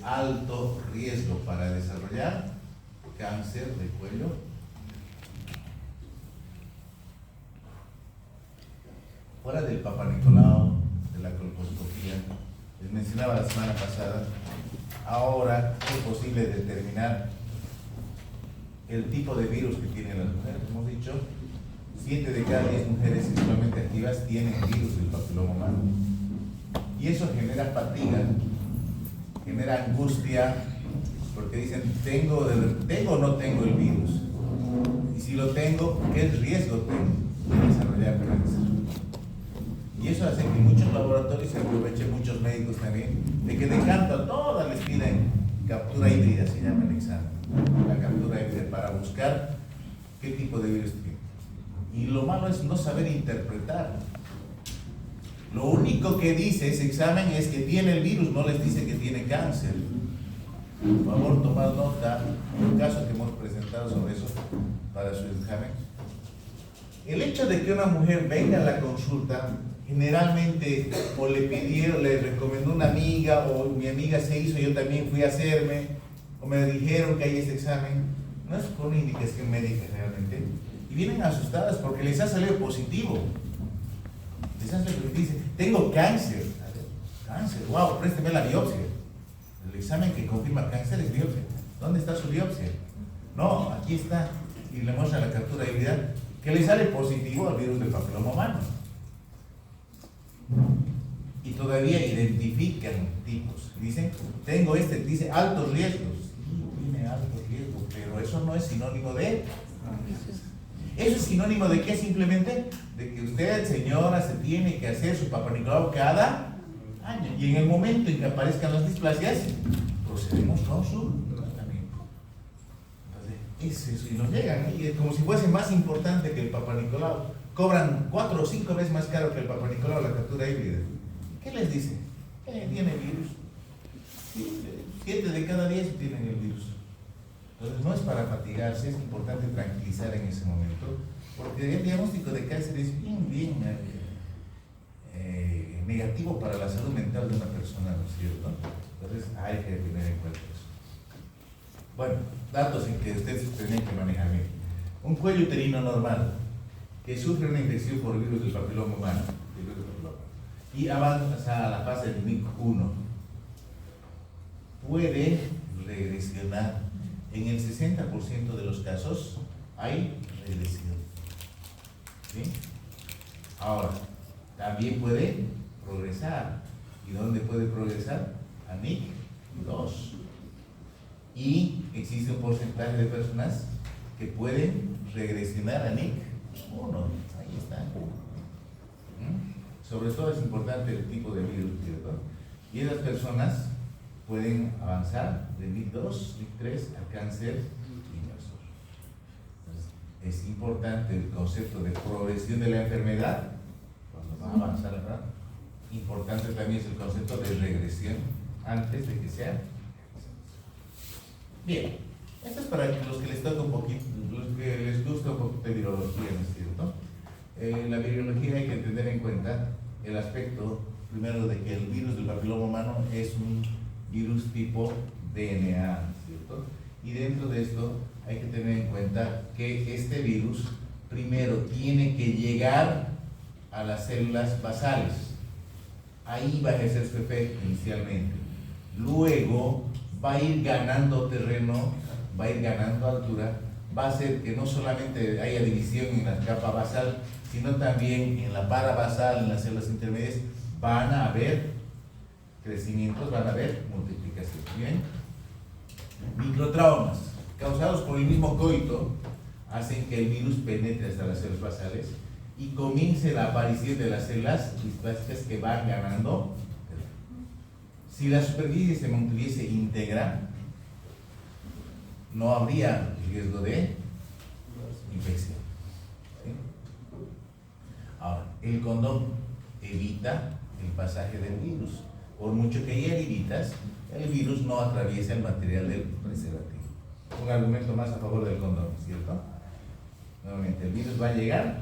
alto riesgo para desarrollar cáncer de cuello. Fuera del Papa Nicolau, de la colposcopía, les mencionaba la semana pasada, ahora es posible determinar el tipo de virus que tienen las mujeres. Hemos dicho, 7 de cada 10 mujeres sexualmente activas tienen virus del papiloma humano. Y eso genera fatiga, genera angustia, porque dicen, ¿tengo o no tengo el virus? Y si lo tengo, ¿qué riesgo tengo de desarrollar cáncer? Y eso hace que muchos laboratorios se aprovechen, muchos médicos también, de que de canto a todas les piden captura híbrida, se llama el examen, la captura híbrida, para buscar qué tipo de virus tiene. Y lo malo es no saber interpretar. Lo único que dice ese examen es que tiene el virus, no les dice que tiene cáncer. Por favor, tomad nota, un caso que hemos presentado sobre eso para su examen. El hecho de que una mujer venga a la consulta, generalmente o le pidieron, le recomendó una amiga, o mi amiga se hizo, yo también fui a hacerme, o me dijeron que hay este examen, no es con una indicación médica realmente, y vienen asustadas porque les ha salido positivo. Les ha salido, dicen, tengo cáncer. Cáncer, wow, présteme la biopsia. El examen que confirma cáncer es biopsia. ¿Dónde está su biopsia? No, aquí está. Y le muestra la captura híbrida que le sale positivo al virus del papiloma humano. Y todavía identifican tipos. Dicen, tengo dice altos riesgos. Sí, tiene altos riesgos, pero eso no es sinónimo de... Eso es sinónimo de qué, simplemente de que usted, señora, se tiene que hacer su Papa Nicolau cada año. Y en el momento en que aparezcan las displasias, procedemos con su tratamiento. Entonces, es eso. Y nos llegan, y es como si fuese más importante que el Papa Nicolau. Cobran 4 o 5 veces más caro que el Papa Nicolau la captura híbrida. ¿Qué les dicen? Tiene virus. 7 de cada 10 tienen el virus. Entonces no es para fatigarse, es importante tranquilizar en ese momento, porque el diagnóstico de cáncer es bien negativo para la salud mental de una persona, ¿no es cierto? Entonces hay que tener en cuenta eso. Bueno, datos en que ustedes tienen que manejar bien. Un cuello uterino normal que sufre una infección por virus del papiloma humano y avanza a la fase del NIC1 puede regresionar. En el 60% de los casos hay regresión. ¿Sí? Ahora, también puede progresar. ¿Y dónde puede progresar? A NIC2. Y existe un porcentaje de personas que pueden regresionar a NIC1. Ahí está. Sobre todo es importante el tipo de virus, ¿cierto? Y esas personas pueden avanzar de NIC2, NIC3 a cáncer invasor. Es importante el concepto de progresión de la enfermedad cuando va a avanzar, ¿verdad? Importante también es el concepto de regresión antes de que sea. Bien, esto es para los que les toca un poquito, los que les gusta un poquito de virología, ¿no es cierto? En la virología hay que tener en cuenta el aspecto, primero, de que el virus del papiloma humano es un virus tipo DNA, ¿cierto? Y dentro de esto hay que tener en cuenta que este virus primero tiene que llegar a las células basales. Ahí va a ejercer su efecto inicialmente. Luego va a ir ganando terreno, va a ir ganando altura, va a hacer que no solamente haya división en la capa basal, sino también en la parabasal, en las células intermedias, van a haber crecimientos, van a haber multiplicación. Bien, microtraumas causados por el mismo coito hacen que el virus penetre hasta las células basales y comience la aparición de las células displásicas que van ganando. Si la superficie se mantuviese íntegra, no habría riesgo de infección. ¿Sí? Ahora, el condón evita el pasaje del virus. Por mucho que haya heridas, el virus no atraviesa el material del preservativo. Un argumento más a favor del condón, ¿cierto? Nuevamente, el virus va a llegar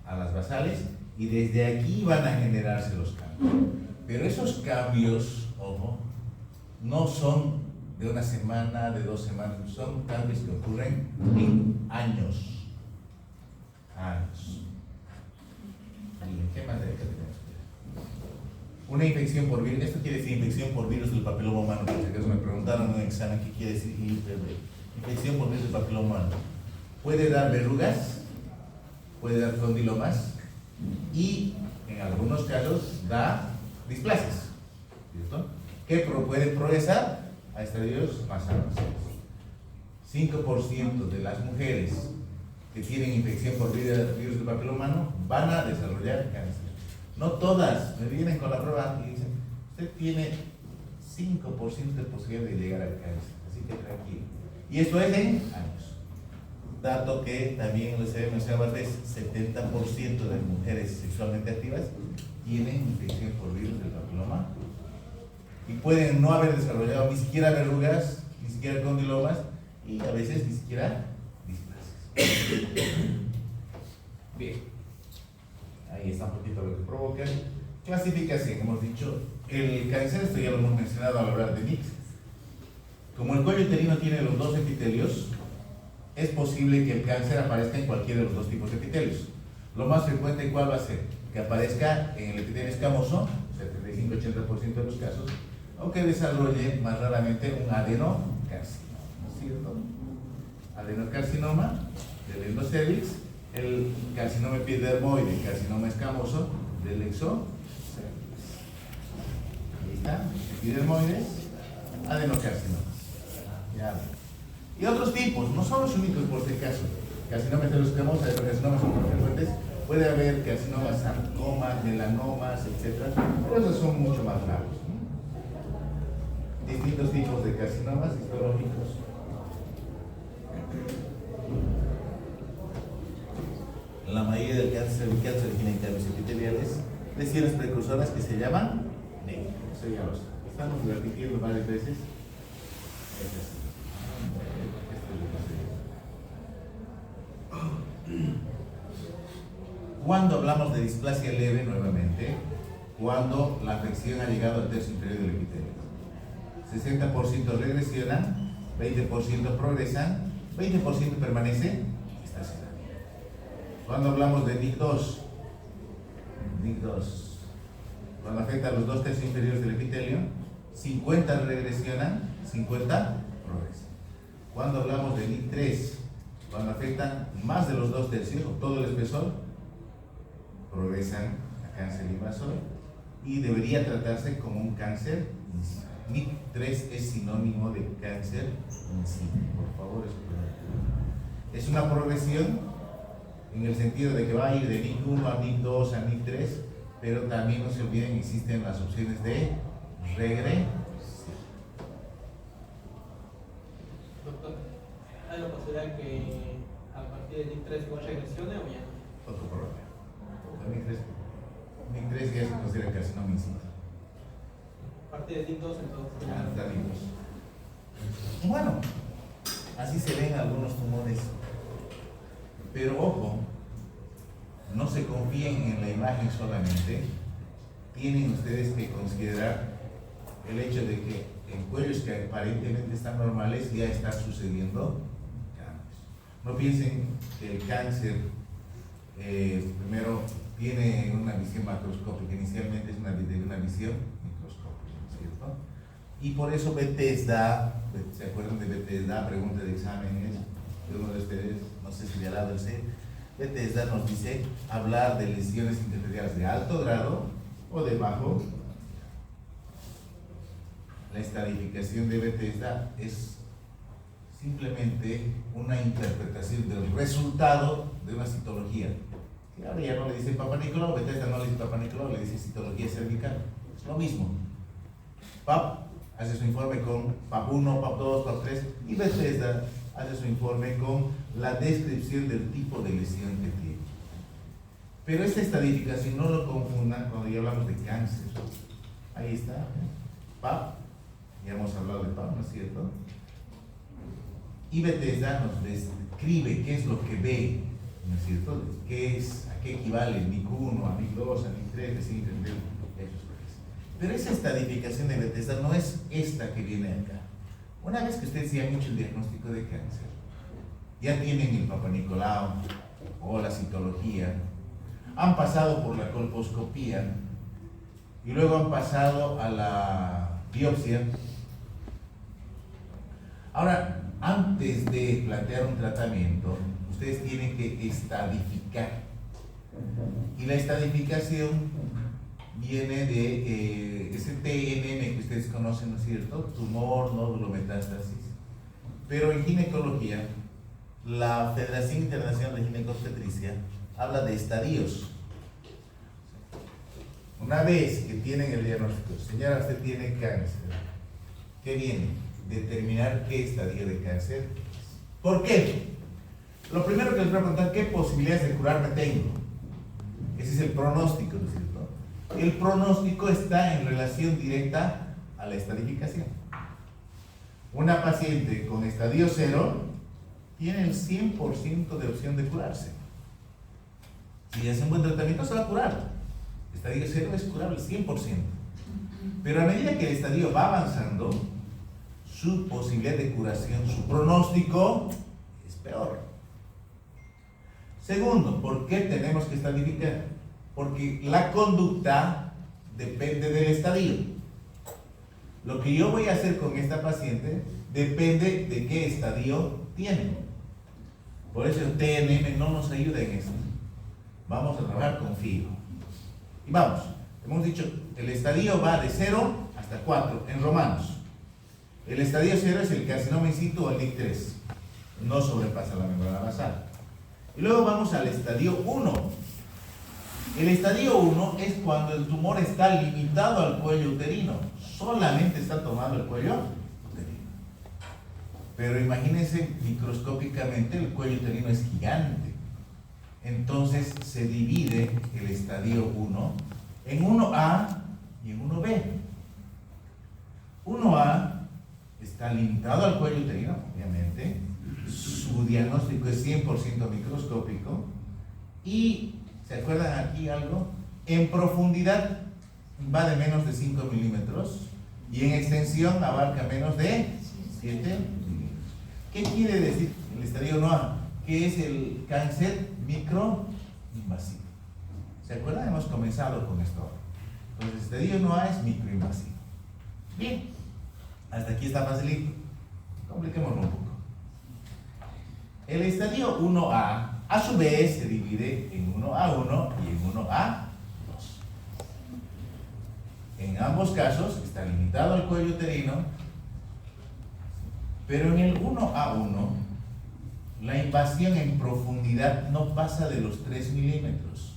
a las basales y desde aquí van a generarse los cambios. Pero esos cambios, ojo, no son de una semana, de 2 semanas, son cambios que ocurren en años. Años. Bien, ¿qué más de acá tenemos? Una infección por virus, esto quiere decir infección por virus del papiloma humano, por si acaso me preguntaron en un examen qué quiere decir infección por virus del papiloma humano. Puede dar verrugas, puede dar condilomas y en algunos casos da displasias, ¿cierto? Que pueden progresar a estadios más avanzados. 5% de las mujeres que tienen infección por virus del papiloma humano van a desarrollar cáncer. No todas me vienen con la prueba y dicen, usted tiene 5% de posibilidad de llegar al cáncer, así que tranquilo. Y esto es en años. Dato que también les he mencionado antes, 70% de las mujeres sexualmente activas tienen infección por virus del papiloma y pueden no haber desarrollado ni siquiera verrugas, ni siquiera condilomas y a veces ni siquiera displasias. Bien, ahí está un poquito lo que provoca. Clasificación, hemos dicho, el cáncer, esto ya lo hemos mencionado al hablar de NIC. Como el cuello uterino tiene los 2 epitelios, es posible que el cáncer aparezca en cualquiera de los 2 tipos de epitelios. Lo más frecuente, ¿cuál va a ser? Que aparezca en el epitelio escamoso, 75-80% de los casos, o que desarrolle más raramente un adenocarcinoma, ¿no es cierto? Adenocarcinoma del endocervix, el carcinoma epidermoide, el carcinoma escamoso del exocervix. Ahí está, epidermoides, adenocarcinoma. Ya. Y otros tipos, no son los únicos por este caso. Carcinoma heteroscamoso, adenocarcinomas son muy frecuentes. Puede haber carcinomas, sarcomas, melanomas, etc. Pero esos son mucho más raros, ¿no? Distintos tipos de carcinomas histológicos. La mayoría del cáncer tiene cambios epiteliales, lesiones precursoras que se llaman NEC. Eso ya lo estamos repitiendo varias veces. Cuando hablamos de displasia leve, nuevamente, cuando la afección ha llegado al tercio inferior del epitelio. 60% regresionan, 20% progresan, 20% permanece estacionario. Cuando hablamos de NIC2, cuando afecta a los 2 tercios inferiores del epitelio, 50 regresionan, 50 progresan. Cuando hablamos de NIC3, cuando afectan más de los 2 tercios o todo el espesor, progresan a cáncer invasor y debería tratarse como un cáncer incisivo. NIC3 es sinónimo de cáncer incisivo. Por favor, es una progresión en el sentido de que va a ir de NIC1 a NIC2 a NIC3, pero también no se olviden, existen las opciones de regresión. Doctor, ¿hay la posibilidad que a partir de NIC3 igual regresione o ya no? Otro problema. NIC3 ya se considera carcinoma incisivo. A partir de NIC2 entonces. Bueno, así se ven algunos tumores. Pero ojo, no se confíen en la imagen solamente. Tienen ustedes que considerar el hecho de que en cuellos que aparentemente están normales ya están sucediendo cambios. No piensen que el cáncer primero tiene una visión macroscópica, inicialmente es una visión microscópica, ¿no es cierto? Y por eso Bethesda, ¿se acuerdan de Bethesda? Pregunta de exámenes de uno de ustedes, no sé si de al lado del C. Bethesda nos dice hablar de lesiones intersticiales de alto grado o de bajo. La estadificación de Bethesda es simplemente una interpretación del resultado de una citología. Y ahora ya no le dice Papa Nicolau, Bethesda no le dice Papa Nicolau, le dice citología cervical. Es lo mismo. PAP hace su informe con PAP1, PAP2, PAP3 y Bethesda hace su informe con la descripción del tipo de lesión que tiene. Pero esta estadificación no lo confundan cuando ya hablamos de cáncer. Ahí está, PAP, ya hemos hablado de PAP, ¿no es cierto? Y Bethesda nos describe qué es lo que ve, ¿no es cierto? ¿Qué es, a qué equivale NIC1, a NIC2, a NIC3, así, esos. Pero esa estadificación de Bethesda no es esta que viene acá. Una vez que ustedes ya han hecho el diagnóstico de cáncer, ya tienen el Papa Nicolau o la citología, han pasado por la colposcopía y luego han pasado a la biopsia. Ahora, antes de plantear un tratamiento, ustedes tienen que estadificar. Y la estadificación viene de ese TNM que ustedes conocen, ¿no es cierto? Tumor, nódulo, metástasis. Pero en ginecología, la Federación Internacional de Ginecobstetricia habla de estadios. Una vez que tienen el diagnóstico, señora, usted tiene cáncer, ¿qué viene? Determinar qué estadio de cáncer. ¿Por qué? Lo primero que les voy a preguntar, ¿qué posibilidades de curarme tengo? Ese es el pronóstico, ¿no es cierto? El pronóstico está en relación directa a la estadificación. Una paciente con estadio 0 tiene el 100% de opción de curarse. Si hace un buen tratamiento, se va a curar. Estadio 0 es curable 100%. Pero a medida que el estadio va avanzando, su posibilidad de curación, su pronóstico es peor. Segundo, ¿por qué tenemos que estadificar? Porque la conducta depende del estadio. Lo que yo voy a hacer con esta paciente depende de qué estadio tiene. Por eso el TNM no nos ayuda en esto. Vamos a trabajar con FIGO. Y vamos, hemos dicho, el estadio va de 0 hasta 4 en romanos. El estadio 0 es el carcinoma in situ o el NIC3. No sobrepasa la membrana basal. Y luego vamos al estadio 1. El estadio 1 es cuando el tumor está limitado al cuello uterino. Solamente está tomando el cuello uterino. Pero imagínense microscópicamente, el cuello uterino es gigante. Entonces se divide el estadio 1 en 1A y en 1B. 1A está limitado al cuello uterino, obviamente. Su diagnóstico es 100% microscópico. Y, ¿se acuerdan aquí algo? En profundidad va de menos de 5 milímetros y en extensión abarca menos de 7 milímetros. ¿Qué quiere decir el estadio 1A? Que es el cáncer microinvasivo. ¿Se acuerdan? Hemos comenzado con esto ahora. Entonces, el estadio 1A es microinvasivo. Bien, hasta aquí está facilito. Compliquémoslo un poco. El estadio 1A, a su vez, se divide en 1A1 y en 1A2. En ambos casos está limitado al cuello uterino, pero en el 1A1 la invasión en profundidad no pasa de los 3 milímetros.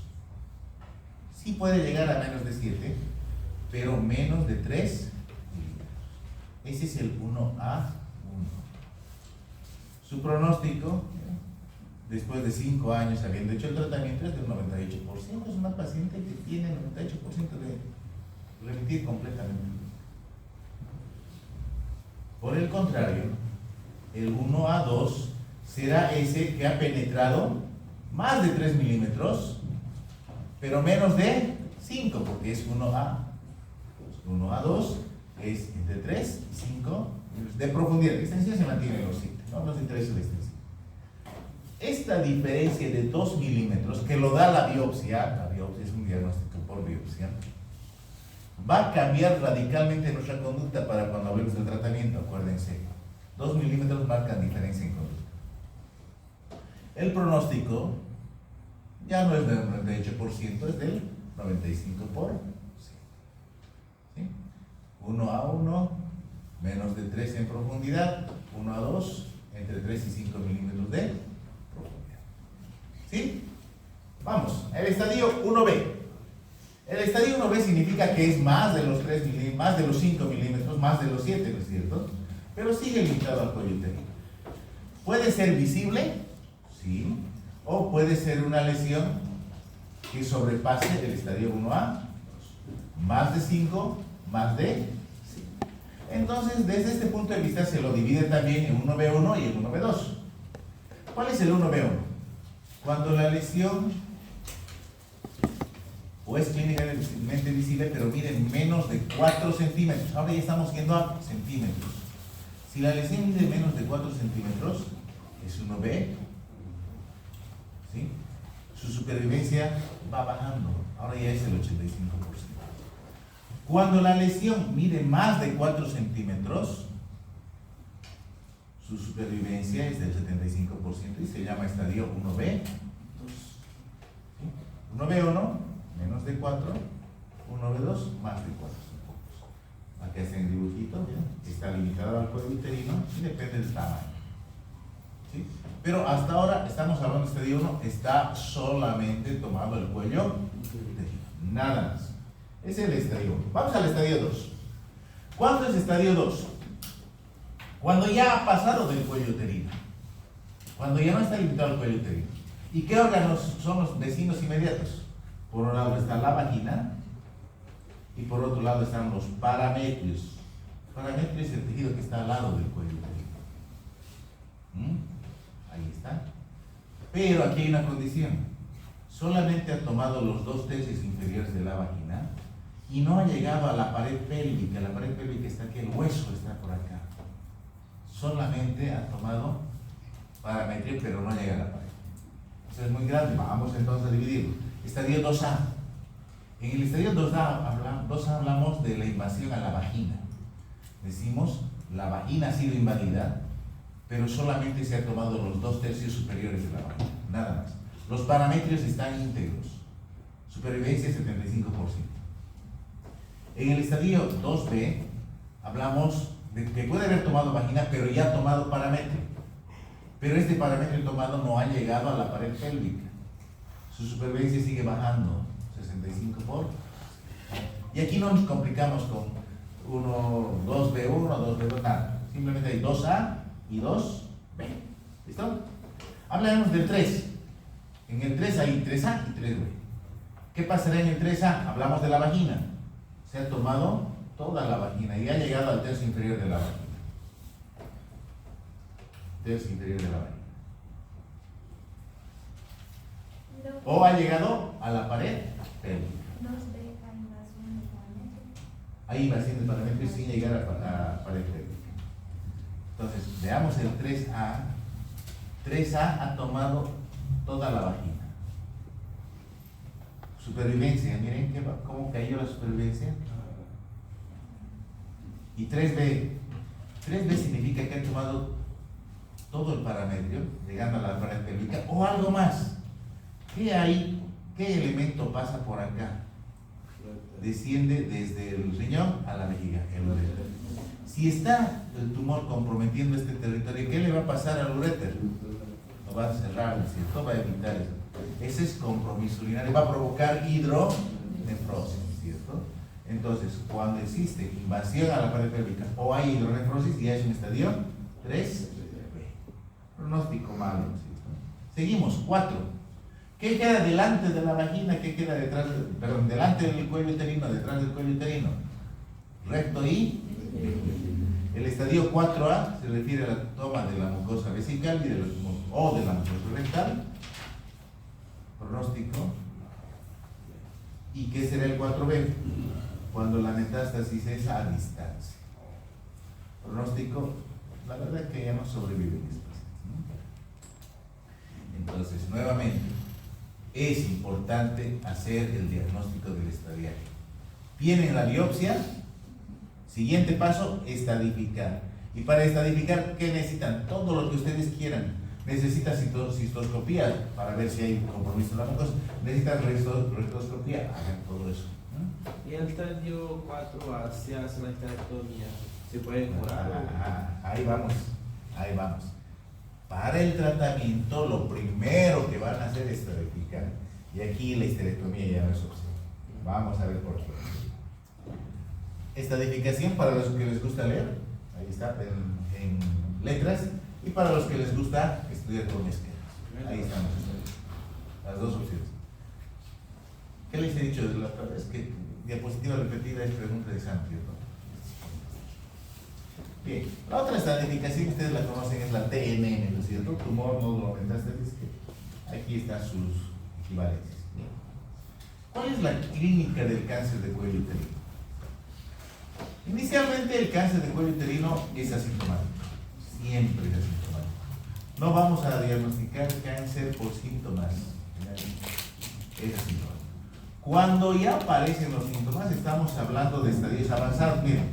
Sí puede llegar a menos de 7, pero menos de 3 milímetros. Ese es el 1A1. Su pronóstico, después de 5 años habiendo hecho el tratamiento, es del 98%. Es una paciente que tiene el 98% de remitir completamente. Por el contrario, el 1A2 será ese que ha penetrado más de 3 milímetros, pero menos de 5, porque es 1A. 1A2 es entre 3 y 5 de profundidad. La extensión se mantiene en los 7, no nos interesa la extensión. Esta diferencia de 2 milímetros, que lo da la biopsia es un diagnóstico por biopsia, va a cambiar radicalmente nuestra conducta para cuando hablemos del tratamiento, acuérdense. 2 milímetros marcan diferencia en conducta. El pronóstico ya no es del 98%, es del 95%. ¿Sí? 1A1, menos de 3 en profundidad, 1A2, entre 3 y 5 milímetros de profundidad. ¿Sí? Vamos, el estadio 1B. El estadio 1B significa que es más de los 3 milímetros, más de los 5 milímetros, más de los 7, ¿no es cierto? Pero sigue limitado al cuello uterino. ¿Puede ser visible? Sí. O puede ser una lesión que sobrepase el estadio 1A. Más de 5, más de 5. Entonces, desde este punto de vista se lo divide también en 1B1 y en 1B2. ¿Cuál es el 1B1? Cuando la lesión es clínicamente visible, pero mide menos de 4 centímetros. Ahora ya estamos yendo a centímetros. Si la lesión mide menos de 4 centímetros, es 1B, ¿sí? Su supervivencia va bajando, ahora ya es el 85%. Cuando la lesión mide más de 4 centímetros, su supervivencia es del 75% y se llama estadio 1B. 1B1, menos de 4, 1B2, más de 4. Aquí hacen el dibujito, ¿ya? Está limitado al cuello uterino y depende del tamaño. ¿Sí? Pero hasta ahora estamos hablando de estadio 1, está solamente tomado el cuello uterino, nada más. Ese es el estadio 1. Vamos al estadio 2. ¿Cuándo es estadio 2? Cuando ya ha pasado del cuello uterino, cuando ya no está limitado al cuello uterino. ¿Y qué órganos son los vecinos inmediatos? Por un lado está la vagina y por otro lado están los parametrios. Parametrio es el tejido que está al lado del cuello uterino. Ahí está. Pero aquí hay una condición. Solamente ha tomado los 2/3 inferiores de la vagina y no ha llegado a la pared pélvica. La pared pélvica está aquí, el hueso está por acá. Solamente ha tomado parametrio, pero no llega a la pared. Eso es muy grande. Vamos entonces a dividirlo. Estadio 2A. En el estadio 2A hablamos de la invasión a la vagina. Decimos, la vagina ha sido invadida, pero solamente se ha tomado los 2/3 superiores de la vagina, nada más. Los parametrios están íntegros. Supervivencia 75%. En el estadio 2B hablamos de que puede haber tomado vagina, pero ya ha tomado parametrio. Pero este parametrio tomado no ha llegado a la pared pélvica. Su supervivencia sigue bajando, 65%. Y aquí no nos complicamos con 2B1, 2B2, nada. Simplemente hay 2A y 2B. ¿Listo? Hablemos del 3. En el 3 hay 3A y 3B. ¿Qué pasará en el 3A? Hablamos de la vagina. Se ha tomado toda la vagina y ha llegado al tercio inferior de la vagina. Tercio inferior de la vagina. O ha llegado a la pared pélvica. Hay invasión de parametrio sin llegar a pared pélvica. Entonces, veamos el 3A. 3A ha tomado toda la vagina. Supervivencia, miren cómo cayó la supervivencia. Y 3B. 3B significa que ha tomado todo el parametrio, llegando a la pared pélvica, o algo más. ¿Qué hay? ¿Qué elemento pasa por acá? Desciende desde el riñón a la vejiga, el uréter. Si está el tumor comprometiendo este territorio, ¿qué le va a pasar al uréter? Lo va a cerrar, ¿cierto? Va a evitar eso. Ese es compromiso urinario, va a provocar hidronefrosis, ¿cierto? Entonces, cuando existe invasión a la pared pélvica o hay hidronefrosis, ya es un estadio 3B. Pronóstico malo, ¿cierto? Seguimos, 4. ¿Qué queda delante de la vagina? ¿Qué queda detrás? Delante del cuello uterino, detrás del cuello uterino. Recto y el estadio 4A se refiere a la toma de la mucosa vesical y de la mucosa rectal. Pronóstico. ¿Y qué será el 4B? Cuando la metástasis es a distancia. Pronóstico, la verdad es que ya no sobreviven estos pacientes, ¿no? Entonces, nuevamente, es importante hacer el diagnóstico del estadiario. Tienen la biopsia, siguiente paso, estadificar. Y para estadificar, ¿qué necesitan? Todo lo que ustedes quieran. Necesitan cistoscopía para ver si hay compromiso en la mucosa. Necesitan rectoscopía, hagan todo eso, ¿no? Y el estadio 4 se hace la esterectomía, ¿se puede curar? Ahí vamos. Para el tratamiento, lo primero que van a hacer es estadificar. Y aquí la histerectomía ya no es opción. Vamos a ver por qué. Estadificación para los que les gusta leer, ahí está en letras, y para los que les gusta estudiar con esquemas. Ahí están las dos opciones. ¿Qué les he dicho desde la otra vez? Que diapositiva repetida es pregunta de examen, ¿cierto? Bien, la otra estadificación, ustedes la conocen, es la TNM, ¿no es cierto? Tumor nódulo metástasis, que aquí están sus equivalencias. Bien. ¿Cuál es la clínica del cáncer de cuello uterino? Inicialmente el cáncer de cuello uterino es asintomático, siempre es asintomático. No vamos a diagnosticar cáncer por síntomas, es asintomático. Cuando ya aparecen los síntomas, estamos hablando de estadios avanzados. Miren,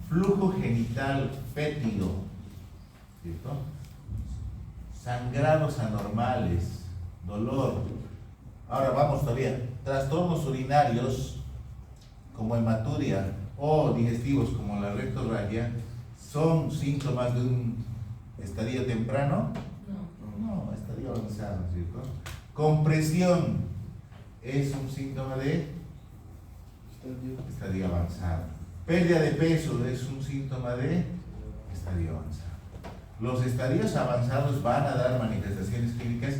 flujo genital fétido, ¿cierto? Sangrados anormales, dolor. Ahora vamos todavía, trastornos urinarios como hematuria o digestivos como la rectorragia, ¿son síntomas de un estadio temprano? No, estadio avanzado, ¿cierto? Compresión es un síntoma de estadio avanzado. Pérdida de peso es un síntoma de estadio avanzado. Los estadios avanzados van a dar manifestaciones clínicas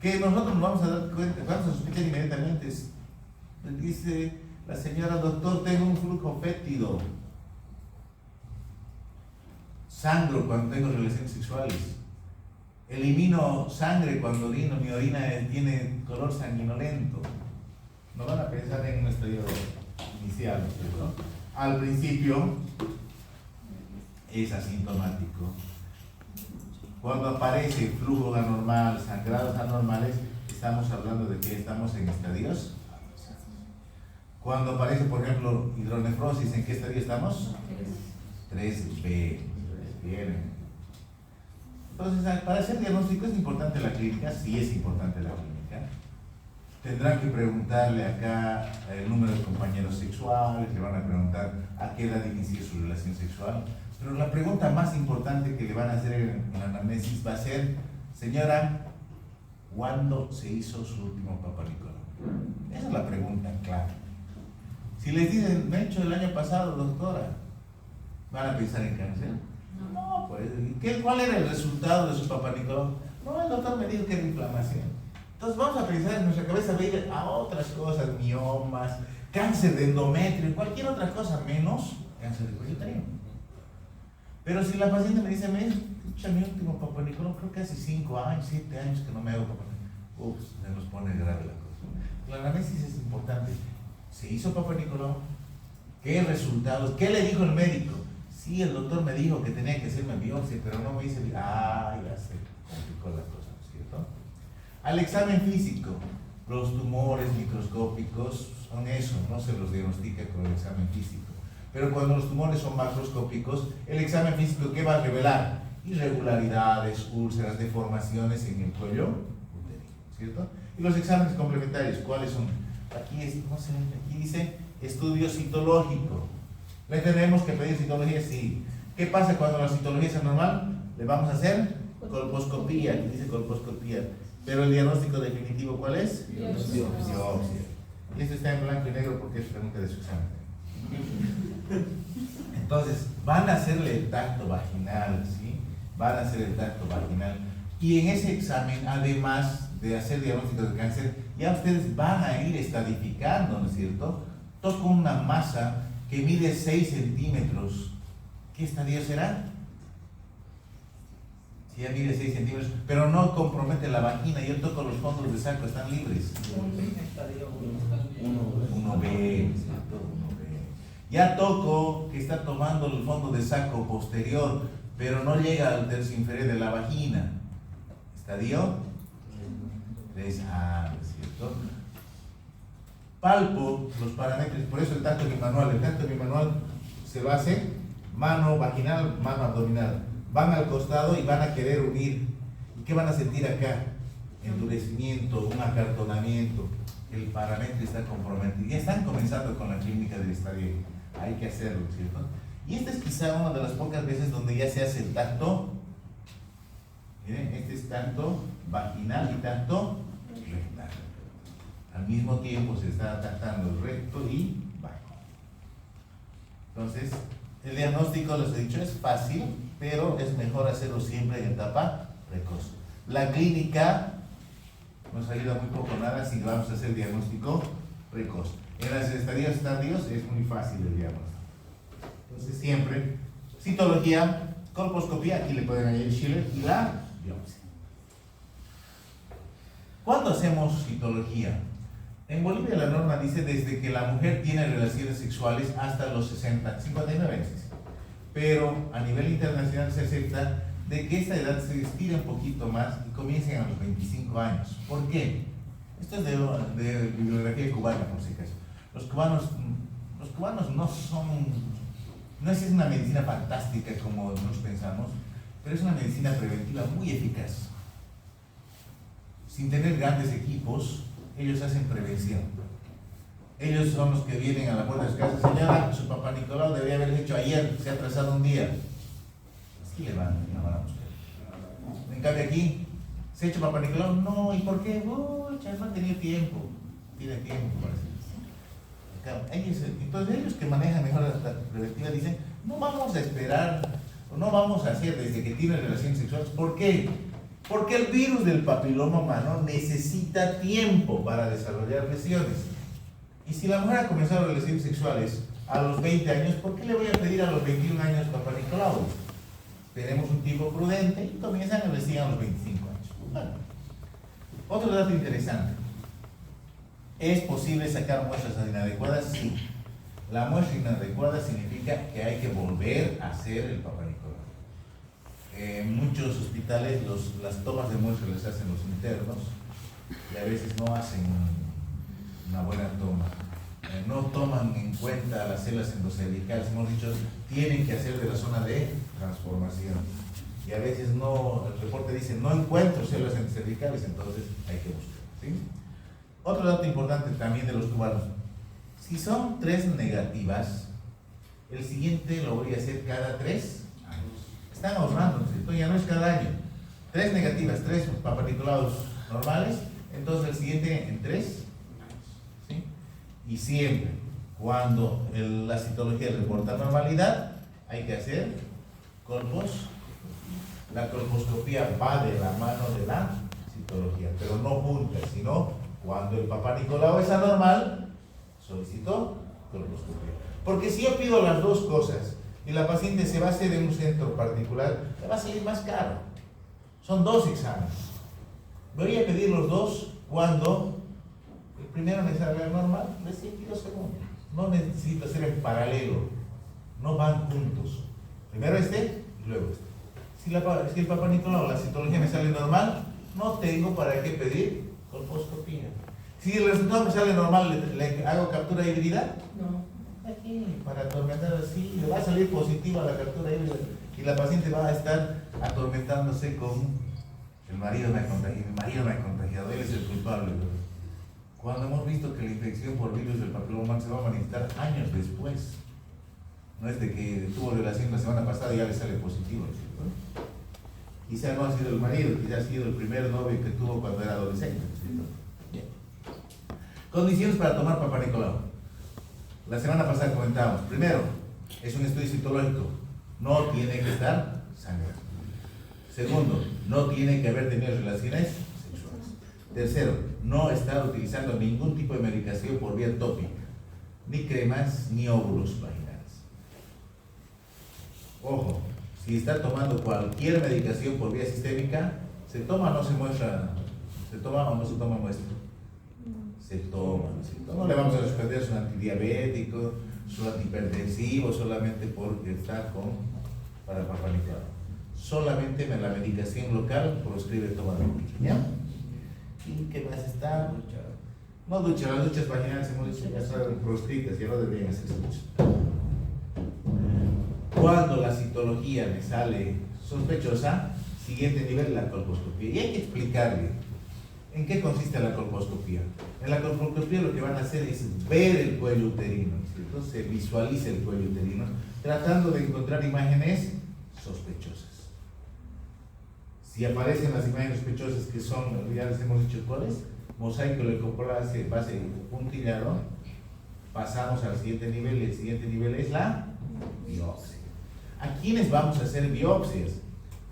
que nosotros nos vamos a dar cuenta, vamos a sospechar inmediatamente. Dice la señora, doctor, tengo un flujo fétido. Sangro cuando tengo relaciones sexuales. Elimino sangre cuando orino, mi orina tiene color sanguinolento. No van a pensar en un estadio inicial, ¿cierto? Al principio es asintomático. Cuando aparece flujo anormal, sangrados anormales, estamos hablando de que estamos en estadios. Cuando aparece, por ejemplo, hidronefrosis, ¿en qué estadio estamos? 3B. Bien. Entonces, para hacer diagnóstico es importante la clínica, sí es importante la clínica. Tendrán que preguntarle acá el número de compañeros sexuales, le van a preguntar a qué edad inició su relación sexual. Pero la pregunta más importante que le van a hacer en la anamnesis va a ser, señora, ¿cuándo se hizo su último Papa Nicolau? Esa es la pregunta clave. Si les dicen, me he hecho el año pasado, doctora, ¿van a pensar en cáncer? No, pues, ¿cuál era el resultado de su Papa Nicolau? No, el doctor me dijo que era inflamación. Entonces vamos a pensar en nuestra cabeza, va a ir a otras cosas, miomas, cáncer de endometrio, cualquier otra cosa, menos cáncer de cuello uterino. Pero si la paciente me dice, escucha, mi último Papa Nicolau, creo que hace 5 años, 7 años que no me hago Papa Nicolau. Ups, se nos pone grave la cosa. La anamnesis es importante. ¿Se hizo Papa Nicolau? ¿Qué resultados? ¿Qué le dijo el médico? Sí, el doctor me dijo que tenía que hacerme biopsia, pero no me hice. Ya se complicó la cosa, ¿no es cierto? Al examen físico, los tumores microscópicos son eso, no se los diagnostica con el examen físico. Pero cuando los tumores son macroscópicos, el examen físico, ¿qué va a revelar? Irregularidades, úlceras, deformaciones en el cuello uterino, ¿cierto? Y los exámenes complementarios, ¿cuáles son? Aquí dice estudio citológico. ¿Le tenemos que pedir citología? Sí. ¿Qué pasa cuando la citología es anormal? Le vamos a hacer colposcopía, aquí dice colposcopía. Pero el diagnóstico definitivo, ¿cuál es? Biopsia. Y esto está en blanco y negro porque es pregunta de su examen. Entonces, van a hacerle el tacto vaginal, ¿sí? Van a hacer el tacto vaginal. Y en ese examen, además de hacer diagnóstico de cáncer, ya ustedes van a ir estadificando, ¿no es cierto? Toco una masa que mide 6 centímetros. ¿Qué estadio será? Si ya mide 6 centímetros, pero no compromete la vagina. Yo toco los fondos de saco, están libres. 1B. Ya toco que está tomando el fondo de saco posterior, pero no llega al tercio inferior de la vagina. ¿Estadio? 3A, ¿cierto? Palpo los parámetros, por eso el tacto bimanual. El tacto bimanual se va a hacer mano vaginal, mano abdominal. Van al costado y van a querer unir. ¿Y qué van a sentir acá? Endurecimiento, un acartonamiento. El parámetro está comprometido. Ya están comenzando con la clínica del estadio. Hay que hacerlo, ¿cierto? Y esta es quizá una de las pocas veces donde ya se hace el tacto. Miren, este es tacto vaginal y tacto rectal. Al mismo tiempo se está tactando el recto y vaginal. Entonces, el diagnóstico, les he dicho, es fácil, pero es mejor hacerlo siempre en etapa precoz. La clínica nos ayuda muy poco nada si vamos a hacer diagnóstico precoz. En las estadios tardíos es muy fácil el diagnóstico. Entonces siempre, citología, colposcopía, aquí le pueden añadir Schiller y la biopsia. ¿Cuándo hacemos citología? En Bolivia la norma dice desde que la mujer tiene relaciones sexuales hasta los 60, 59 años. Pero a nivel internacional se acepta de que esta edad se estira un poquito más y comiencen a los 25 años. ¿Por qué? Esto es de bibliografía cubana, por si acaso. Los cubanos no es una medicina fantástica como nosotros pensamos, pero es una medicina preventiva muy eficaz. Sin tener grandes equipos, ellos hacen prevención. Ellos son los que vienen a la puerta de su casa. Señora, su papá Nicolau debería haber hecho ayer, se ha atrasado un día. Así le van a buscar. En cambio aquí, ¿se ha hecho papá Nicolau? No, ¿y por qué? Ya no ha tenido tiempo. Tiene tiempo, parece. Entonces ellos que manejan mejor la preventiva dicen, no vamos a esperar, o no vamos a hacer desde que tiene relaciones sexuales. ¿Por qué? Porque el virus del papiloma humano necesita tiempo para desarrollar lesiones. Y si la mujer ha comenzado relaciones sexuales a los 20 años, ¿por qué le voy a pedir a los 21 años papá Nicolau? Tenemos un tipo prudente y comienzan a investigar a los 25 años. Bueno, otro dato interesante. ¿Es posible sacar muestras inadecuadas? Sí. La muestra inadecuada significa que hay que volver a hacer el papá Nicolau. En muchos hospitales las tomas de muestras las hacen los internos y a veces no hacen una buena toma. No toman en cuenta las células endocervicales, hemos dicho, tienen que hacer de la zona de transformación. Y a veces no, el reporte dice, no encuentro células endocervicales, entonces hay que buscar. ¿Sí? Otro dato importante también de los cubanos, si son 3 negativas, el siguiente lo voy a hacer cada 3 años. Están ahorrando, ¿cierto? Ya no es cada año. 3 negativas, 3 papá Nicolaus normales, entonces el siguiente en 3 años. ¿Sí? Y siempre, cuando la citología reporta normalidad, hay que hacer colposcopía. La colposcopía va de la mano de la citología, pero no juntas, sino cuando el papá Nicolau es anormal, solicitó colposcopía. Porque si yo pido las dos cosas y la paciente se va a hacer en un centro particular, le va a salir más caro. Son 2 exámenes. Voy a pedir los dos cuando el primero me salga normal, recién pido segundo. No necesito hacer en paralelo, no van juntos. Primero este y luego este. Si el papá Nicolau, la citología me sale normal, no tengo para qué pedir colposcopía. Si el resultado me sale normal, ¿le hago captura híbrida? No. Aquí, para atormentar así, le va a salir positiva la captura híbrida y la paciente va a estar atormentándose con el marido me ha contagiado, él es el culpable. Cuando hemos visto que la infección por virus del papiloma humano se va a manifestar años después. No es de que tuvo relación la semana pasada y ya le sale positivo, ¿cierto? Quizá no ha sido el marido, quizá ha sido el primer novio que tuvo cuando era adolescente, ¿cierto? Bien. Condiciones para tomar papá Nicolau. La semana pasada comentábamos, primero, es un estudio citológico, no tiene que estar sangrando. Segundo, no tiene que haber tenido relaciones sexuales. Tercero, no estar utilizando ningún tipo de medicación por vía tópica, ni cremas ni óvulos vaginales. Ojo, si está tomando cualquier medicación por vía sistémica, ¿se toma o no se muestra? ¿Se toma o no se toma muestra? Se toma. No le vamos a suspender su antidiabético, su antihipertensivo, solamente porque está para el papá Nicolau. Solamente la medicación local proscribe tomar mucho. ¿Ya? ¿Y qué más está? No ducha, las duchas vaginales hemos dicho ya son proscritas, ya no deberían hacerse duchas. Cuando la citología me sale sospechosa, siguiente nivel, la colposcopía. Y hay que explicarle en qué consiste la colposcopía. En la colposcopía lo que van a hacer es ver el cuello uterino, ¿cierto? Se visualiza el cuello uterino, tratando de encontrar imágenes sospechosas. Si aparecen las imágenes sospechosas que son, ya les hemos dicho cuáles, mosaico leucoplase base puntillado, pasamos al siguiente nivel, y el siguiente nivel es la biopsia. ¿A quiénes vamos a hacer biopsias?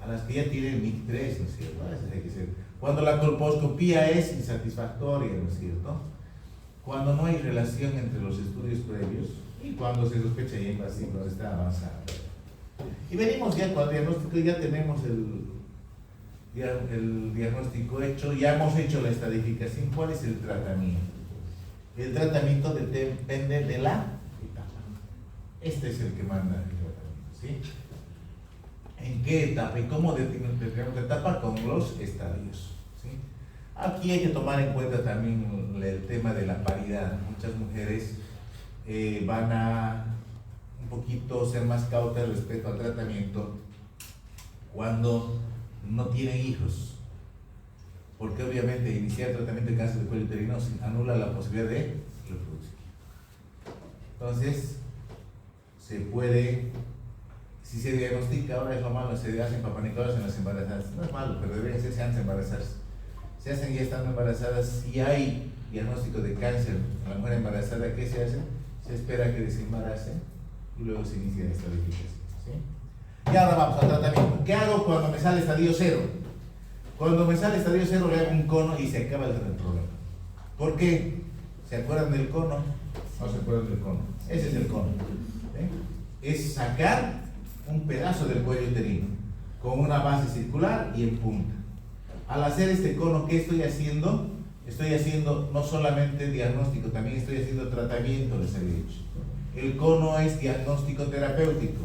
A las que ya tienen MIC3, ¿no es cierto? Hay que ser. Cuando la colposcopía es insatisfactoria, ¿no es cierto? Cuando no hay relación entre los estudios previos y cuando se sospecha ya invasivo, está avanzado. Y venimos ya con el diagnóstico, ya tenemos el diagnóstico hecho, ya hemos hecho la estadificación. ¿Cuál es el tratamiento? El tratamiento depende de la etapa. Este es el que manda el tratamiento, ¿sí? ¿En qué etapa y cómo determinamos la etapa? Con los estadios, ¿sí? Aquí hay que tomar en cuenta también el tema de la paridad. Muchas mujeres van a un poquito ser más cautas respecto al tratamiento cuando no tienen hijos, porque obviamente iniciar el tratamiento de cáncer de cuello uterino anula la posibilidad de reproducir. Entonces, se puede, si se diagnostica, ahora es lo malo, se hacen Papá Nicolau en las embarazadas. No es malo, pero debería ser, se hacen embarazarse. Se hacen ya estando embarazadas. Si hay diagnóstico de cáncer en la mujer embarazada, ¿qué se hace? Se espera que desembarace y luego se inicia esta estadificación, ¿sí? Y ahora vamos al tratamiento. ¿Qué hago cuando me sale estadio 0? Cuando me sale estadio 0 le hago un cono y se acaba el problema. ¿Por qué? ¿Se acuerdan del cono? No se acuerdan del cono. Ese es el cono, ¿sí? Es sacar un pedazo del cuello uterino con una base circular y en punta. Al hacer este cono, ¿qué estoy haciendo? Estoy haciendo no solamente diagnóstico, también estoy haciendo tratamiento, les había dicho. El cono es diagnóstico terapéutico.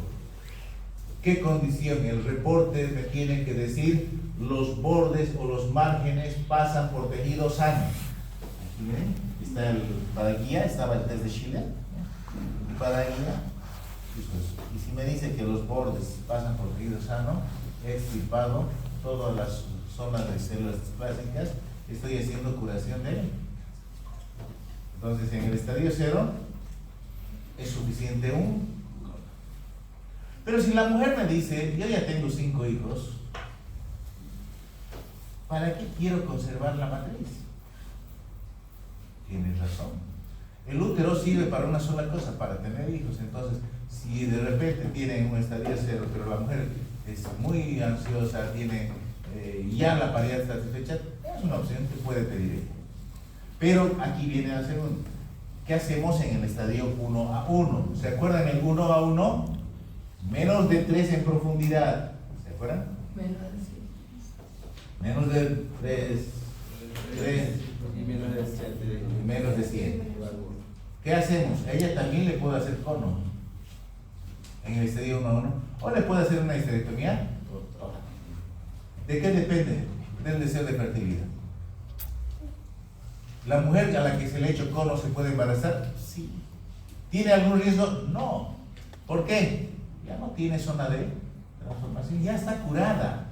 ¿Qué condición? El reporte me tiene que decir los bordes o los márgenes pasan por tejido sano. Aquí ven, está el paraguía, estaba el test de Schiller. Paraguía. Y si me dice que los bordes pasan por tejido sano, he extirpado todas las zonas de células displásicas, estoy haciendo curación de él. Entonces, en el estadio 0 es suficiente un. Pero si la mujer me dice, yo ya tengo 5 hijos, ¿para qué quiero conservar la matriz? Tienes razón. El útero sirve para una sola cosa, para tener hijos. Entonces, si de repente tienen un estadio 0, pero la mujer es muy ansiosa, tiene ya la paridad está satisfecha, es una opción que puede pedir ella. Pero aquí viene la segunda. ¿Qué hacemos en el estadio 1A1? ¿Se acuerdan el 1A1? Menos de 3 en profundidad. ¿Se acuerdan? Menos de 3 y menos de 100. ¿Qué hacemos? A ella también le puede hacer cono en el estadio 1A1 o le puede hacer una histerectomía. ¿De qué depende? Del deseo de fertilidad. ¿La mujer a la que se le ha hecho cono se puede embarazar? Sí. ¿Tiene algún riesgo? No. ¿Por qué? Ya no tiene zona de transformación, ya está curada.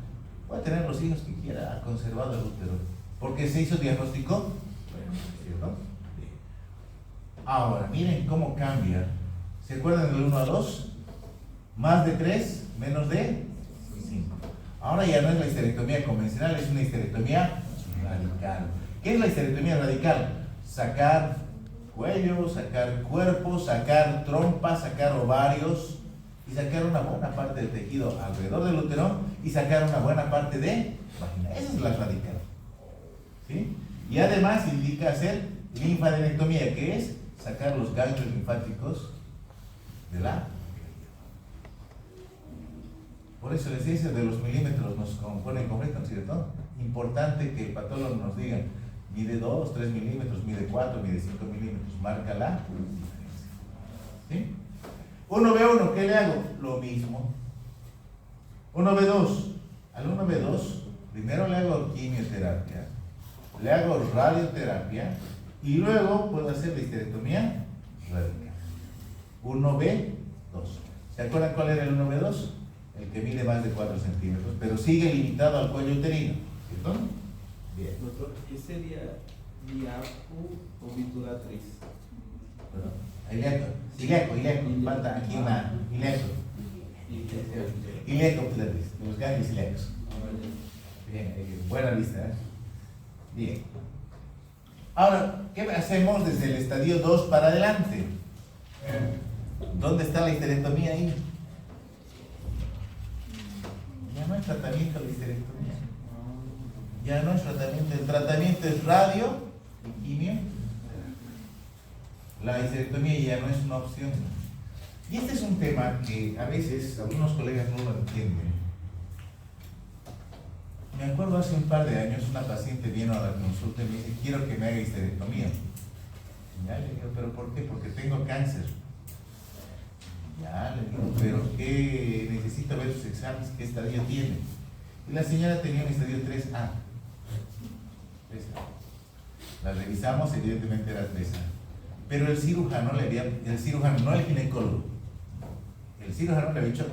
Puede tener los hijos que quiera, ha conservado el útero. ¿Porque se hizo diagnóstico? Bueno, ¿cierto? Bien. Ahora, miren cómo cambia. ¿Se acuerdan del 1 a 2? Más de 3, menos de 5. Ahora ya no es la histerectomía convencional, es una histerectomía radical. ¿Qué es la histerectomía radical? Sacar cuello, sacar cuerpo, sacar trompa, sacar ovarios y sacar una buena parte del tejido alrededor del útero y sacar una buena parte de vagina. Esa es la radical, ¿sí? Y además indica hacer linfadenectomía, que es sacar los ganglios linfáticos de la. Por eso la ciencia de los milímetros nos pone en conflicto, ¿no es cierto? Importante que el patólogo nos diga, mide 2, 3 milímetros, mide 4, mide 5 milímetros, marca la diferencia. ¿Sí? 1B1, ¿qué le hago? Lo mismo. 1B2, al 1B2, primero le hago quimioterapia, le hago radioterapia y luego puedo hacer la histerectomía radical. 1B2. ¿Se acuerdan cuál era el 1B2? El que mide más de 4 centímetros, pero sigue limitado al cuello uterino, ¿cierto? Bien. Doctor, ¿qué sería diapo o vitulatriz? Ilíaco, falta aquí una ilíaco. Ilíaco obturatriz, de los ganglios ilíacos. Bien, buena lista, ¿eh? Bien. Ahora, ¿qué hacemos desde el estadio 2 para adelante? ¿Dónde está la histerectomía ahí? Ya no es tratamiento de histerectomía. Ya no es tratamiento. El tratamiento es radio y quimio. La histerectomía ya no es una opción. Y este es un tema que a veces algunos colegas no lo entienden. Me acuerdo hace un par de años una paciente vino a la consulta y me dice, quiero que me haga histerectomía. Ya le digo, ¿pero por qué? Porque tengo cáncer. Ya le digo, ¿pero qué? Necesito ver sus exámenes, ¿qué estadio tiene? Y la señora tenía un estadio 3A. 3A. La revisamos, evidentemente era 3A. Pero el cirujano no el ginecólogo, el cirujano le había dicho,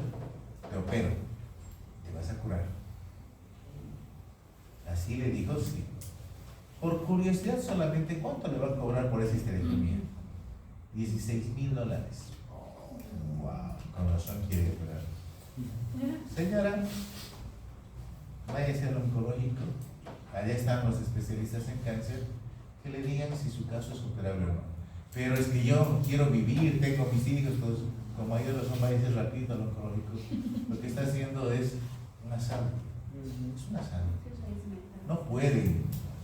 te opero, te vas a curar. Así le dijo, sí. Por curiosidad solamente, ¿cuánto le va a cobrar por esa histerectomía? $16,000. Wow, con razón quiere curar. Señora, váyase al oncológico, allá están los especialistas en cáncer, que le digan si su caso es operable o no. Pero es que yo quiero vivir, tengo mis hijos, todos, como ellos lo son, váyase rápido al oncológico. Lo que está haciendo es un asalto. Es un asalto. No pueden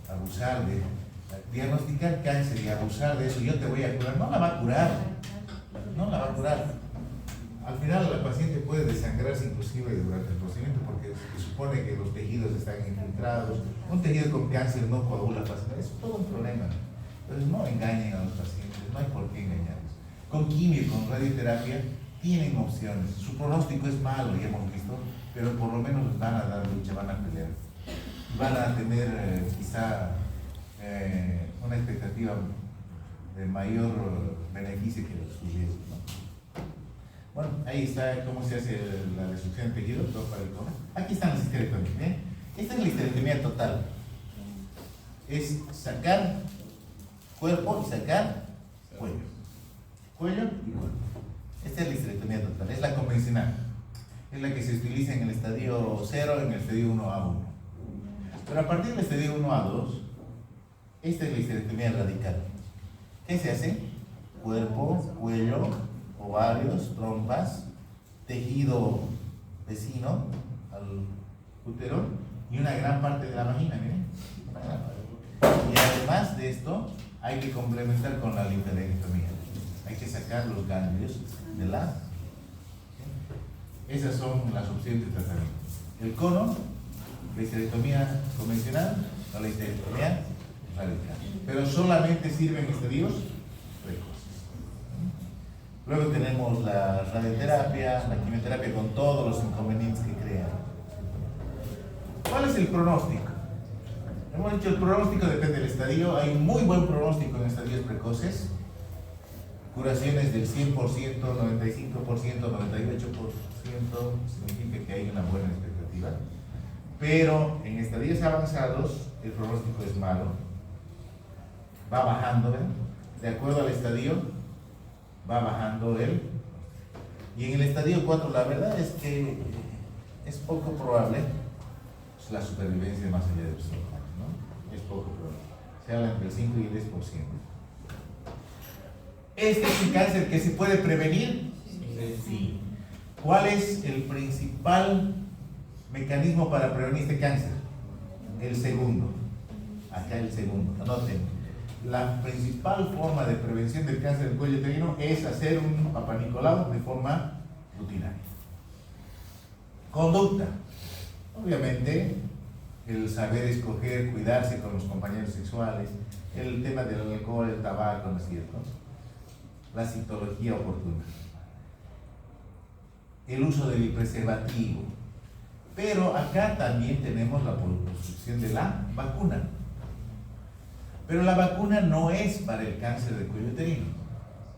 abusar de diagnosticar cáncer y abusar de eso. Yo te voy a curar. No la va a curar. No la va a curar. Al final la paciente puede desangrarse inclusive durante el procedimiento porque se supone que los tejidos están infiltrados. Un tejido con cáncer no coagula fácilmente. Es todo un problema. Entonces no engañen a los pacientes. No hay por qué engañarlos. Con quimio y con radioterapia tienen opciones. Su pronóstico es malo, ya hemos visto, pero por lo menos van a dar lucha, van a pelear. Van a tener quizá una expectativa de mayor beneficio que los suyos, ¿no? Bueno, ahí está cómo se hace la destrucción de tejido, todo para el coma. Aquí están las histerectomías, ¿eh? Esta es la histerectomía total. Es sacar cuerpo y sacar cuello. Cuello y cuerpo. Esta es la histerectomía total, es la convencional. Es la que se utiliza en el estadio 0, en el estadio 1A1. Pero a partir del estadio 1A2, esta es la histerectomía radical. ¿Qué se hace? Cuerpo, cuello, ovarios, trompas, tejido vecino al útero y una gran parte de la vagina, miren. Y además de esto, hay que complementar con la linfadenectomía. Hay que sacar los ganglios de la. Esas son las opciones de tratamiento. El cono, la histerectomía convencional o la histerectomía radical. Pero solamente sirven estadios precoces. Luego tenemos la radioterapia, la quimioterapia con todos los inconvenientes que crean. ¿Cuál es el pronóstico? Hemos dicho, el pronóstico depende del estadio. Hay un muy buen pronóstico en estadios precoces. Curaciones del 100%, 95%, 98%, significa que hay una buena expectativa. Pero en estadios avanzados, el pronóstico es malo. Va bajando, ¿ven? De acuerdo al estadio, va bajando él. Y en el estadio 4, la verdad es que es poco probable la supervivencia más allá de los 5 años, ¿no? Es poco probable. Se habla entre el 5 y el 10%. ¿Este es un cáncer que se puede prevenir? Sí. ¿Cuál es el principal mecanismo para prevenir este cáncer? El segundo. Acá el segundo. Anoten. La principal forma de prevención del cáncer del cuello uterino es hacer un Papá Nicolau de forma rutinaria. Conducta. Obviamente, el saber escoger, cuidarse con los compañeros sexuales, el tema del alcohol, el tabaco, ¿no es cierto? La citología oportuna. El uso del preservativo. Pero acá también tenemos la construcción de la vacuna. Pero la vacuna no es para el cáncer del cuello uterino.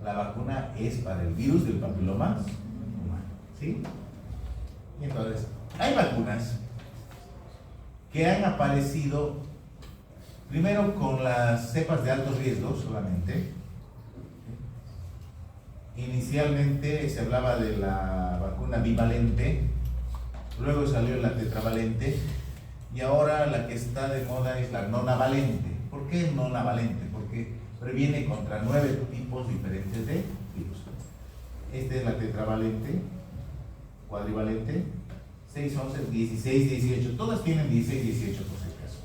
La vacuna es para el virus del papiloma humano. ¿Sí? Y entonces, hay vacunas que han aparecido primero con las cepas de alto riesgo solamente. Inicialmente se hablaba de la vacuna bivalente, luego salió la tetravalente y ahora la que está de moda es la nonavalente. ¿Por qué nonavalente? Porque previene contra 9 tipos diferentes de virus. Esta es la tetravalente, cuadrivalente, 6, 11, 16, 18, todas tienen 16, 18 por si acaso.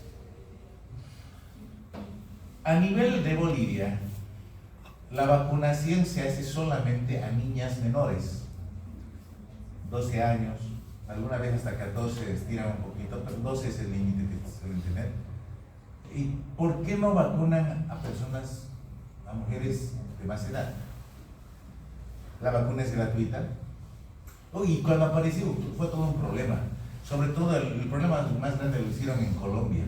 A nivel de Bolivia, la vacunación se hace solamente a niñas menores, 12 años, alguna vez hasta 14 estiran un poquito, pero 12 es el límite que suelen tener. ¿Y por qué no vacunan a personas, a mujeres de más edad. La vacuna es gratuita. Y cuando apareció fue todo un problema. Sobre todo el problema más grande lo hicieron en Colombia.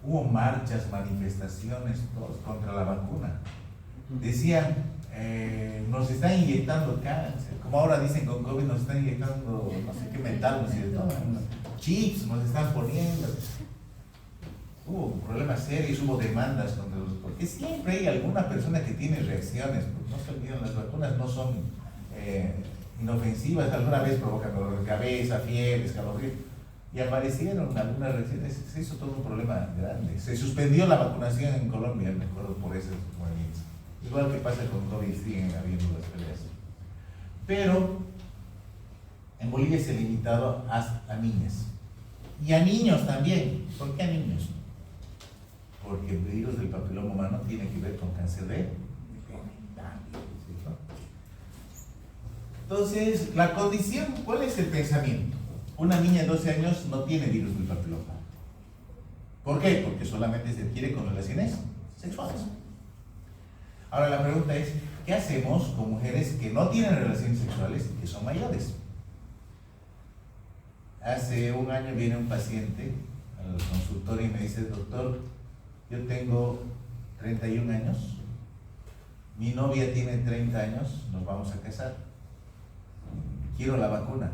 Hubo marchas, manifestaciones, todos contra la vacuna. Decían, nos están inyectando cáncer. Como ahora dicen con COVID, nos están inyectando no sé qué metal, no sé de todo, chips nos están poniendo. Hubo problemas serios, hubo demandas contra los... Porque siempre hay alguna persona que tiene reacciones. Pues no se olviden, las vacunas no son inofensivas. Alguna vez provocan dolor de cabeza, fiebre, escalofríos. Y aparecieron algunas reacciones. Se hizo todo un problema grande. Se suspendió la vacunación en Colombia, me acuerdo, por esos movimientos. Igual que pasa con COVID, siguen habiendo las peleas. Pero en Bolivia se ha limitado a niñas. Y a niños también. ¿Por qué a niños? Porque el virus del papiloma humano tiene que ver con cáncer de pene. Entonces, la condición, ¿cuál es el pensamiento? Una niña de 12 años no tiene virus del papiloma. ¿Por qué? Porque solamente se adquiere con relaciones sexuales. Ahora la pregunta es, ¿qué hacemos con mujeres que no tienen relaciones sexuales y que son mayores? Hace un año viene un paciente al consultorio y me dice, doctor, yo tengo 31 años, mi novia tiene 30 años, nos vamos a casar, quiero la vacuna.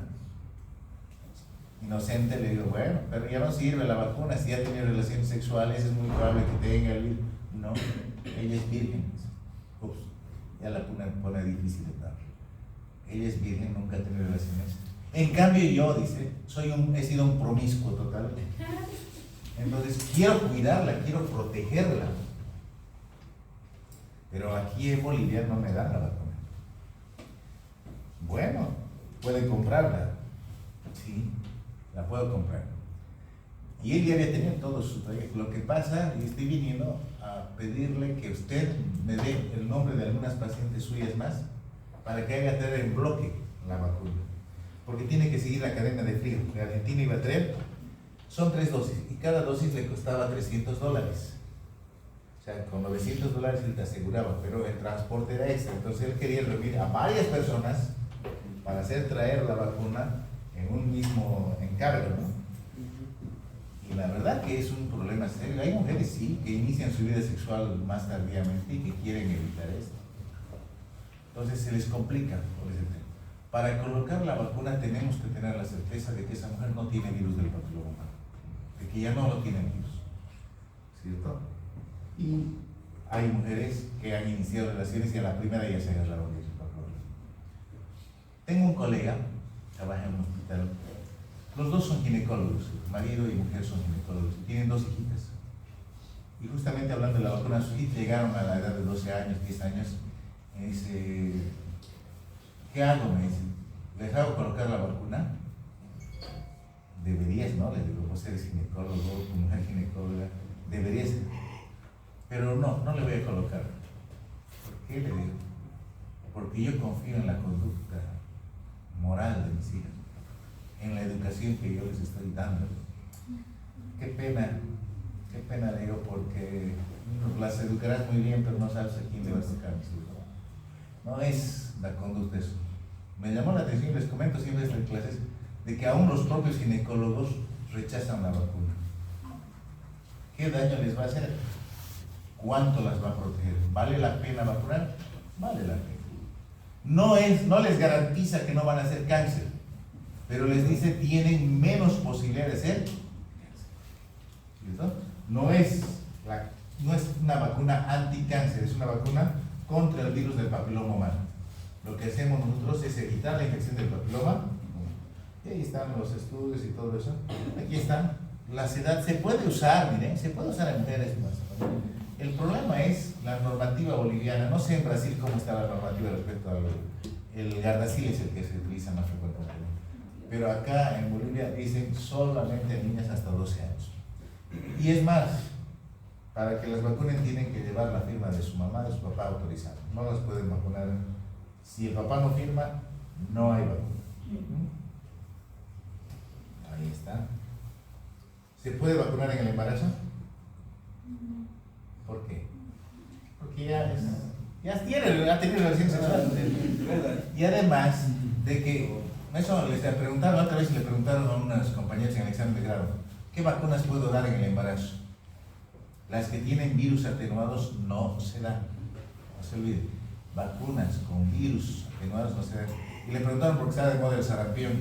Inocente le digo, bueno, pero ya no sirve la vacuna, si ya tiene relaciones sexuales es muy probable que tenga el virus. No, ella es virgen. Ups, ya la pone difícil de dar. Ella es virgen, nunca ha tenido relaciones. En cambio yo, dice, he sido un promiscuo total. Entonces quiero cuidarla, quiero protegerla. Pero aquí en Bolivia no me dan la vacuna. Bueno, pueden comprarla. Sí, la puedo comprar. Y él ya había tenido todo su trayecto. Lo que pasa, y estoy viniendo a pedirle que usted me dé el nombre de algunas pacientes suyas más para que haga traer en bloque la vacuna. Porque tiene que seguir la cadena de frío. Que Argentina iba a traer, son 3 dosis y cada dosis le costaba $300. O sea, con $900 él te aseguraba, pero el transporte era extra. Entonces él quería reunir a varias personas para hacer traer la vacuna en un mismo encargo, ¿no? Y la verdad que es un problema serio. Hay mujeres, sí, que inician su vida sexual más tardíamente y que quieren evitar esto. Entonces se les complica por ese tema. Para colocar la vacuna tenemos que tener la certeza de que esa mujer no tiene virus del papiloma humano, de que ya no lo tiene el virus, ¿cierto? Y hay mujeres que han iniciado relaciones y a la primera ya se agarraron virus del papiloma. Tengo un colega, trabaja en un hospital. Los dos son ginecólogos, marido y mujer son ginecólogos, tienen 2 hijitas. Y justamente hablando de la vacuna, sus hijas llegaron a la edad de 12 años, 10 años, y me dice, ¿qué hago? Me dice, ¿les hago colocar la vacuna? Deberías, ¿no? Le digo, vos eres ginecólogo, tu mujer ginecóloga, deberías. Pero no le voy a colocar. ¿Por qué? Le digo, porque yo confío en la conducta moral de mis hijas, en la educación que yo les estoy dando. Qué pena, le digo, porque las educarás muy bien, pero no sabes a quién le vas a tocar. No es la conducta eso. Me llamó la atención, y les comento siempre en clases, de que aún los propios ginecólogos rechazan la vacuna. ¿Qué daño les va a hacer? ¿Cuánto las va a proteger? ¿Vale la pena vacunar? Vale la pena. No les garantiza que no van a hacer cáncer, pero les dice tienen menos posibilidad de ser cáncer. No es una vacuna anticáncer, es una vacuna contra el virus del papiloma humano. Lo que hacemos nosotros es evitar la infección del papiloma. Y ahí están los estudios y todo eso. Aquí están. La edad se puede usar, miren, se puede usar en mujeres más. El problema es la normativa boliviana. No sé en Brasil cómo está la normativa respecto al el Gardasil, es el que se utiliza más frecuentemente. Pero acá en Bolivia dicen solamente niñas hasta 12 años. Y es más, para que las vacunen tienen que llevar la firma de su mamá, de su papá autorizado. No las pueden vacunar. Si el papá no firma, no hay vacuna. Ahí está. ¿Se puede vacunar en el embarazo? ¿Por qué? Porque porque ha tenido relaciones sexuales. Y además de que, eso les preguntaron, otra vez le preguntaron a unas compañeras en el examen de grado, ¿qué vacunas puedo dar en el embarazo? Las que tienen virus atenuados no se dan, no se olvide, vacunas con virus atenuados no se dan. Y le preguntaron por qué estaba de moda el sarampión.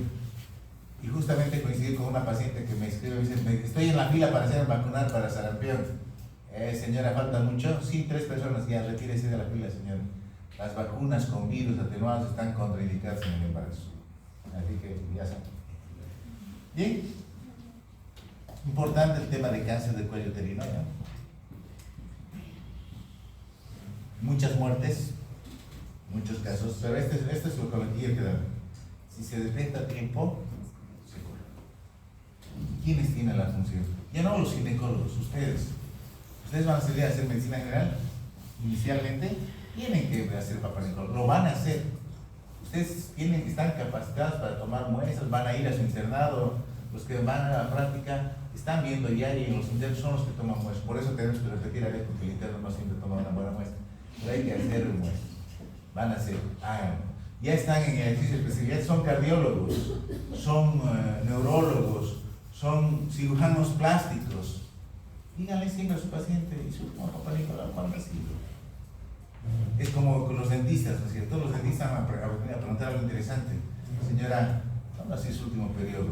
Y justamente coincidí con una paciente que me escribe y dice, estoy en la fila para hacer vacunar para sarampión. Señora, ¿falta mucho? Sí, 3 personas, ya retírese de la fila, señora. Las vacunas con virus atenuados están contraindicadas en el embarazo. Así que ya saben. Bien. Importante el tema de cáncer de cuello uterino. Muchas muertes, muchos casos, pero este es lo que da. Si se detecta a tiempo, se cura. ¿Quiénes tienen la función? Ya no los ginecólogos, ustedes. Ustedes van a salir a hacer medicina general, inicialmente, tienen que hacer Papá Nicolau, lo van a hacer. Ustedes están capacitados para tomar muestras, van a ir a su internado, los que van a la práctica están viendo ya y los internos son los que toman muestras. Por eso tenemos que repetir a veces porque el interno no siempre toma una buena muestra. Pero hay que hacer muestras. Van a hacer, háganlo. Ya están en el ejercicio de especialidad, son cardiólogos, son neurólogos, son cirujanos plásticos. Díganle siempre a su paciente, y su Papá Nicolau, ¿cuándo ha sido? Es como con los dentistas, ¿no es cierto? Los dentistas van a preguntar algo interesante. Señora, ¿cuándo ha sido su último periodo?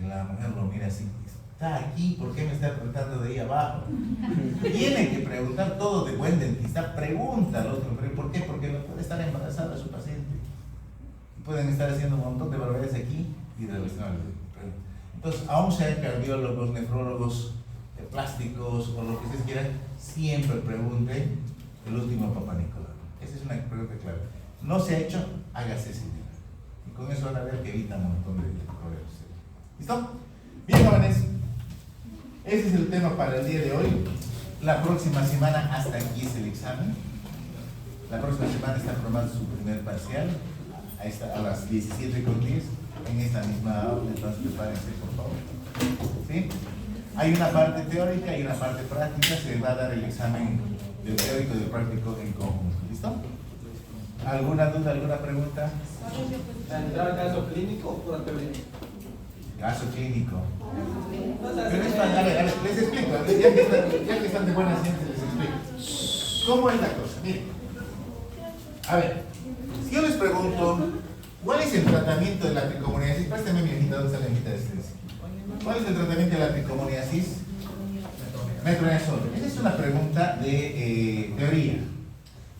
Y la mujer lo mira así, está aquí, ¿por qué me está preguntando de ahí abajo? Tiene que preguntar todo de buen dentista, pregúntalo, ¿por qué? Porque no puede estar embarazada su paciente. Pueden estar haciendo un montón de barbaridades aquí y de relacionadas. Entonces, aún sean cardiólogos, nefrólogos, plásticos o lo que ustedes quieran, siempre pregunten el último Papá Nicolau. Esa es una pregunta clave. No se ha hecho, hágase ese día. Y con eso van a ver que evita un montón de problemas. ¿Listo? Bien, jóvenes. Ese es el tema para el día de hoy. La próxima semana, hasta aquí es el examen. La próxima semana está programado su primer parcial a las 17:10 en esta misma aula. Entonces, prepárense, por favor. ¿Sí? Hay una parte teórica y una parte práctica. Se va a dar el examen del teórico y del práctico en conjunto. ¿Listo? ¿Alguna duda, alguna pregunta? ¿Entrar al caso clínico o pura teoría? Caso clínico. Pero es para, a ver, les explico. Ya que están de buena ciencia, les explico. ¿Cómo es la cosa? Miren. A ver, si yo les pregunto, ¿cuál es el tratamiento de la tricomoniasis? Préstame mi hojita, ¿dónde está la hojita de ustedes? ¿Cuál es el tratamiento de la tricomoniasis? Metronidazol. Esa es una pregunta de teoría.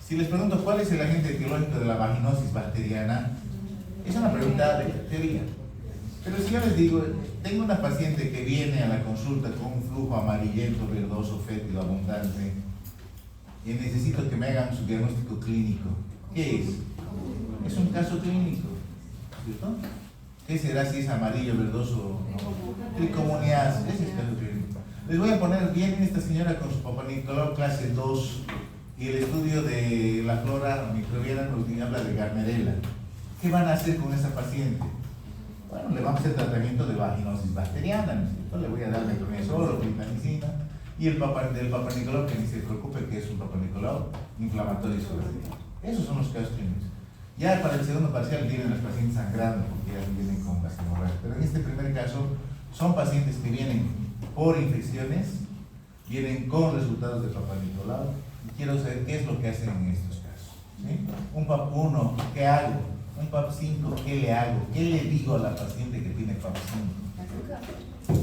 Si les pregunto cuál es el agente etiológico de la vaginosis bacteriana, es una pregunta de teoría. Pero si yo les digo, tengo una paciente que viene a la consulta con un flujo amarillento, verdoso, fétido, abundante, y necesito que me hagan su diagnóstico clínico, ¿qué es? Es un caso clínico, ¿cierto? ¿Qué será si es amarillo, verdoso o no? Tricomoniasis, ese es el caso clínico. Les voy a poner bien esta señora con su Papá Nicolau clase 2 y el estudio de la flora microbiana nos habla de Gardnerella. ¿Qué van a hacer con esa paciente? Bueno, le vamos a hacer tratamiento de vaginosis bacteriana, ¿no es cierto? Le voy a dar metronidazol o clindamicina y el Papá Nicolau, que ni se preocupe que es un Papá Nicolau inflamatorio isogénico. Esos son los casos clínicos. Ya para el segundo parcial vienen los pacientes sangrando porque ya vienen con hemorragia. Pero en este primer caso son pacientes que vienen por infecciones, vienen con resultados de Papá Nicolau y quiero saber qué es lo que hacen en estos casos. ¿Sí? Un PAP 1, ¿qué hago? Un PAP 5, ¿qué le hago? ¿Qué le digo a la paciente que tiene PAP 5?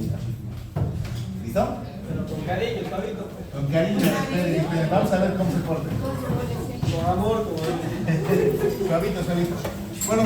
¿Listo? Pero con cariño, Fabito. Con cariño, esperen. Vamos a ver cómo se porta. Con amor, como Suavito. Bueno,